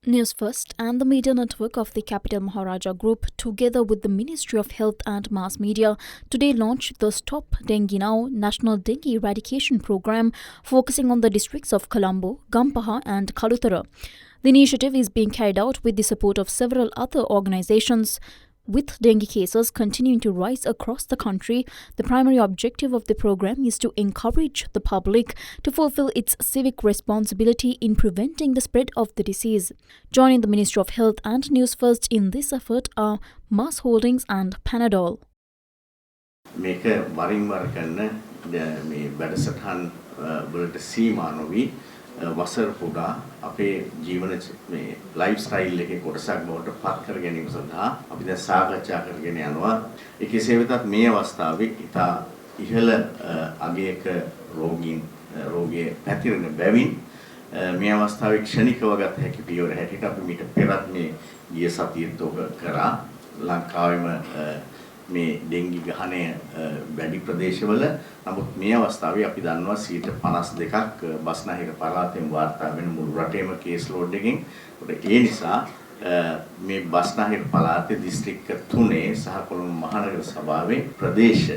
News First and the media network of the Capital Maharaja Group, together with the Ministry of Health and Mass Media, today launched the Stop Dengue Now National Dengue Eradication Program, focusing on the districts of Colombo, Gampaha and Kalutara. The initiative is being carried out with the support of several other organizations. With dengue cases continuing to rise across the country, the primary objective of the program is to encourage the public to fulfill its civic responsibility in preventing the spread of the disease. Joining the Ministry of Health and News First in this effort are Mars Holdings and Panadol. මේක වරින් වර කරන මේ වැඩසටහන් වලට සීමා නොවි වසර පුරා අපේ ජීවන මේ ලයිෆ් ස්ටයිල් එකේ කොටසක් බවට පත් කර ගැනීම සඳහා අපි දැන් සාකච්ඡා කරගෙන යනවා. ඒ කෙසේ වෙතත් මේ අවස්ථාවේ ඉතා ඉහළ අගයක රෝගයේ පැතිරෙන බැවින් මේ අවස්ථාවේ ක්ෂණිකව ගත හැකි පියවර හැටියට අපි මීට පෙරත් මේ ගිය සතියේත් ඔබ කරා ලංකාවේම මේ ඩෙන්ගි ගහණය වැඩි ප්‍රදේශවල නමුත් මේ අවස්ථාවේ අපි දන්නවා 52ක් බස්නාහිර පළාතෙන් වාර්තා වෙන මුළු රටේම කේස් ලෝඩ් එකකින් ඒ නිසා මේ බස්නාහිර පළාතේ දිස්ත්‍රික්ක 3 සහ කොළඹ මහනගර සභාවේ ප්‍රදේශ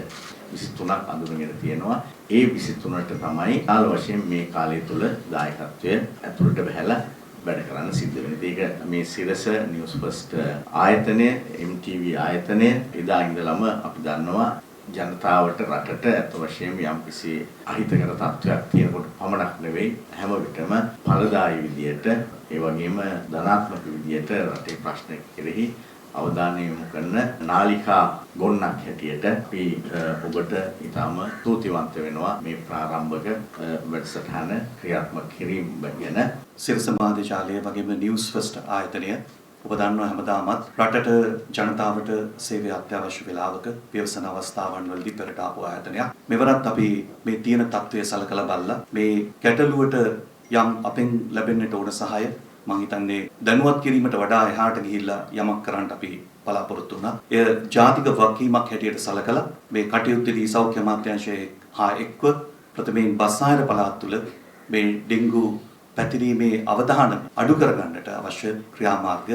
23ක් අඳුනගෙන තියෙනවා. ඒ 23ට තමයි කාල වශයෙන් මේ කාලය තුල දායකත්වය ඇතුළට බහැලා වැඩ කරන්න සිද්ධ වෙනවා. ඒක මේ සිරස නිවුස් ෆස්ට් ආයතනය MTV ආයතනය එදා ඉඳලම අපි දන්නවා ජනතාවට රටට අත වශයෙන් යම්කිසි අහිතකර තත්ත්වයක් තියෙනකොට පමණක් නෙවෙයි හැම විටම ඵලදායී විදියට ඒ වගේම ධනාත්මක විදියට රටේ ප්‍රශ්න කෙරෙහි අවධානය යොමු කරන නාලිකා ගොන්නක් හැටියට අපි ඔබට ඊටම ස්තුතිවන්ත වෙනවා මේ ප්‍රාරම්භක වැඩසටහන ක්‍රියාත්මක කිරීම ගැන. සිරස මාධ්‍යාලය වගේම නිවුස් ෆස්ට් ආයතනය ඔබ දන්නවා හැමදාමත් රටට ජනතාවට සේවය අත්‍යවශ්‍ය වෙලාවක ව්‍යවසන අවස්ථාවන් වලදී පෙරට ආපු ආයතනයක්. මෙවරත් අපි මේ තියෙන තත්ත්වය සලකලා බලලා මේ ගැටලුවට යම් අපෙන් ලැබෙන්නට ඕන සහාය මම හිතන්නේ දැනුවත් කිරීමට වඩා එහාට ගිහිල්ලා යමක් කරන්න අපි බලාපොරොත්තු වුණා. එය ජාතික වගකීමක් හැටියට සලකලා මේ කටයුත්තේදී සෞඛ්‍ය අමාත්‍යාංශයේ හා එක්ව ප්‍රථමයෙන් බස්නාහිර පළාත් තුළ මේ ඩෙන්ගු පැතිරීමේ අවධානය අඩු කරගන්නට අවශ්‍ය ක්‍රියාමාර්ග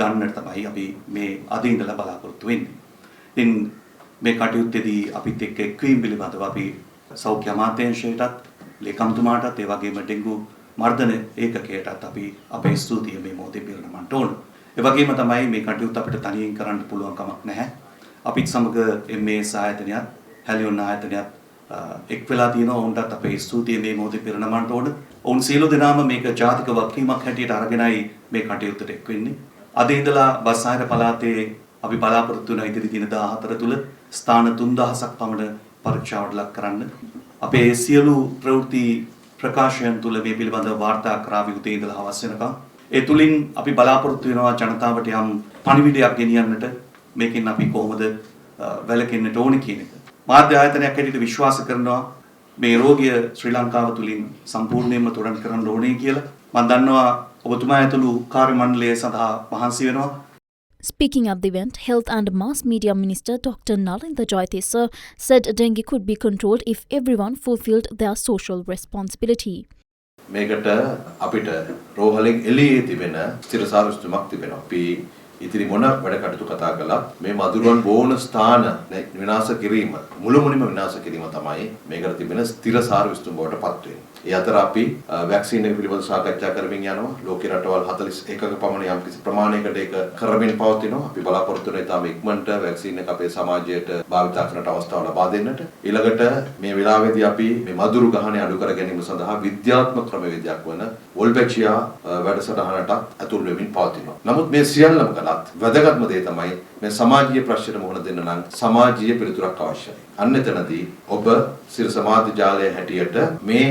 ගන්නට තමයි අපි මේ අද ඉඳලා බලාපොරොත්තු වෙන්නේ. ඉතින් මේ කටයුත්තේදී අපිත් එක්ක එක්වීම පිළිබඳව අපි සෞඛ්‍ය අමාත්‍යාංශයටත් ලේකම්තුමාටත් ඒ වගේම ඩෙන්ගු මර්ධන ඒකකයටත් අපි අපේ ස්තුතිය මේ මොහොතේ පිරිනමන්න ඕන. ඒ වගේම තමයි මේ කටයුත්ත අපිට තනියෙන් කරන්න පුළුවන් කමක් නැහැ. අපිත් සමග MAS ආයතනයත් හැලියොන් ආයතනයත් එක් වෙලා තියෙනවා. ඔවුන්ටත් අපේ ස්තුතිය මේ මොහොතේ පිරිනමන්න ඕන. ඔවුන් සියලු දෙනාම මේක ජාතික වගකීමක් හැටියට අරගෙනයි මේ කටයුත්තට එක් වෙන්නේ. අද ඉඳලා බස්නාහිර පළාතේ අපි බලාපොරොත්තු වෙන ඉදිරි දින 14 තුල ස්ථාන 3000ක් පමණ පරීක්ෂාවට ලක් කරන්න. අපේ සියලු ප්‍රවෘත්ති ප්‍රකාශයන් තුල මේ පිළිබඳව වාර්තා කරාවි උදේ ඉඳලා හවස වෙනකම්. ඒ තුලින් අපි බලාපොරොත්තු වෙනවා ජනතාවට යම් පණිවිඩයක් ගෙනියන්නට මේකෙන් අපි කොහොමද වැළකෙන්නට ඕනේ කියන එක. මාධ්‍ය ආයතනයක් හැටියට විශ්වාස කරනවා මේ රෝගය ශ්‍රී ලංකාව තුලින් සම්පූර්ණයෙන්ම තොරන් කරන්න ඕනේ කියලා. මම දන්නවා ඔබතුමා ඇතුළු කාර්ය මණ්ඩලය සඳහා මහන්සි වෙනවා. Speaking at the event, Health and Mass Media Minister Dr. Nalinda Joytesa said dengue could be controlled if everyone fulfilled their social responsibility. මේකට අපිට රෝහලෙන් එළියේ තිබෙන ස්ථිරසාරස්තුමක් තිබෙනවා. අපි ඉතිරි මොන වැඩ කටයුතු කතා කළා මේ මදුරුවන් බෝන ස්ථාන විනාශ කිරීම මුළුමනින්ම විනාශ කිරීම තමයි මේකට තිබෙන ස්ථිරසාර විස්තුම් බවට පත් වෙන්නේ. ඒ අතර අපි වැක්සින් එක පිළිබඳව සාකච්ඡා කරමින් යනවා. ලෝකේ රටවල් 41ක පමණ යම් කිසි ප්‍රමාණයකට ඒක කරමින් පවතිනවා. අපි බලාපොරොත්තු වෙන ඉතාම ඉක්මනට වැක්සින් එක අපේ සමාජයට භාවිත කරන්නට අවස්ථාව ලබා දෙන්නට. ඊළඟට මේ වෙලාවේදී අපි මේ මදුරු ගහණය අඩු කර ගැනීම සඳහා විද්‍යාත්මක ක්‍රමවේදයක් වන වොල්බෙක්ෂියා වැඩසටහනට ඇතුල් වෙමින් පවතිනවා. නමුත් මේ සියල්ලම වැදගත්ම දේ තමයි මේ සමාජීය ප්‍රශ්නට මුහුණ දෙන්න නම් සමාජීය පිළිතුරක් අවශ්‍යයි. අන්න එතනදී ඔබ සිර සමාජ ජාලය හැටියට මේ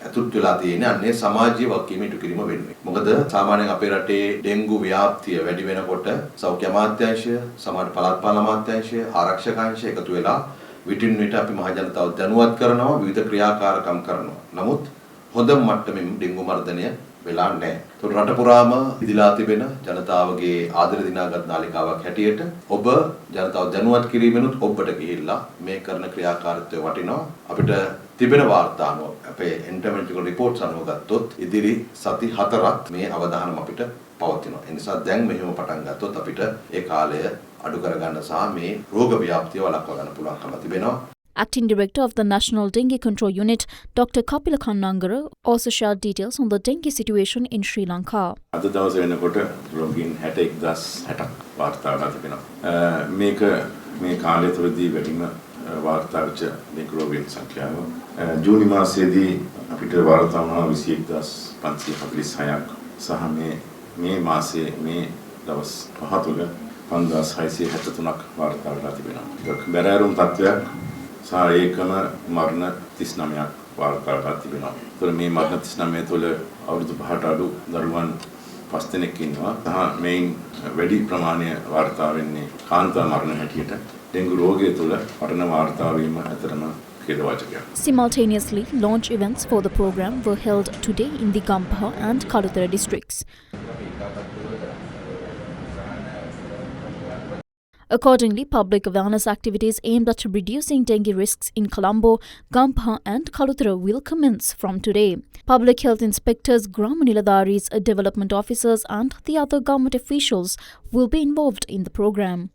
අතුත් වෙලා තියෙන අන්නේ සමාජීය වගකීම ඉටු කිරීම වෙනුවෙන්. මොකද සාමාන්‍යයෙන් අපේ රටේ ඩෙන්ගු ව්‍යාප්තිය වැඩි වෙනකොට සෞඛ්‍ය අමාත්‍යාංශය, සමාජ පළාත් පාලන අමාත්‍යාංශය, ආරක්ෂක අංශය එකතු වෙලා විටින් විට අපි මහ ජනතාව දැනුවත් කරනවා, විවිධ ක්‍රියාකාරකම් කරනවා. නමුත් හොඳ මට්ටමින් ඩෙන්ගු මර්ධනය වෙලා නැහැ. ඒතකොට රට පුරාම ඉදිලා තිබෙන ජනතාවගේ ආදර දිනාගත් නාලිකාවක් හැටියට ඔබ ජනතාව දැනුවත් කිරීමෙනුත් ඔබට ගිහිල්ලා මේ කරන ක්‍රියාකාරීත්වය වටිනවා. අපිට තිබෙන වාර්තා අනුව අපේ එන්ටර්මෙන්ට් රිපෝට්ස් අනුව ගත්තොත් ඉදිරි සති 4ක් මේ අවධානම අපිට පවතිනවා. ඒ නිසා දැන් මෙහෙම පටන් ගත්තොත් අපිට ඒ කාලය අඩු කරගන්න සහ මේ රෝග ව්‍යාප්තිය වළක්වා ගන්න පුළුවන්කම තිබෙනවා. Acting Director of the National Dengue Control Unit, Dr. Kapila Kannangara, also shared details on the dengue situation in Sri Lanka. අද දවසේ වෙනකොට රෝගීන් 61,060ක් වාර්තා වෙලා තිබෙනවා. මේක මේ කාලය තුළදී වැඩිම වාර්තා වෙච්ච dengue රෝගීන් සංඛ්‍යාව. ජූනි මාසයේදී අපිට වාර්තා වුණා 21,546ක් සහ මේ මාසයේ මේ දවස් පහ තුළ 5,673ක් වාර්තා වෙලා තිබෙනවා. බැරෑරුම් තත්ත්වයක් සහ ඒකම මරණ 39ක් වාර්තා වෙලා තිබෙනවා. ඒතර මේ මරණ 39 තුළ අවුරුදු 5ට අඩු දරුවන් 5 දෙනෙක් ඉන්නවා. සහ මේන් වැඩි ප්‍රමාණය වාර්තා වෙන්නේ කාන්තා මරණ හැටියට. ඩෙන්ගු රෝගය තුළ මරණ වාර්තා වීම අතරම ඛේදවාචකයක්. Simultaneously, launch events for the program were held today in the Gampaha and Kalutara districts. Accordingly, public awareness activities aimed at reducing dengue risks in Colombo, Gampaha and Kalutara will commence from today. Public health inspectors, Gram Niladaris, development officers and the other government officials will be involved in the program.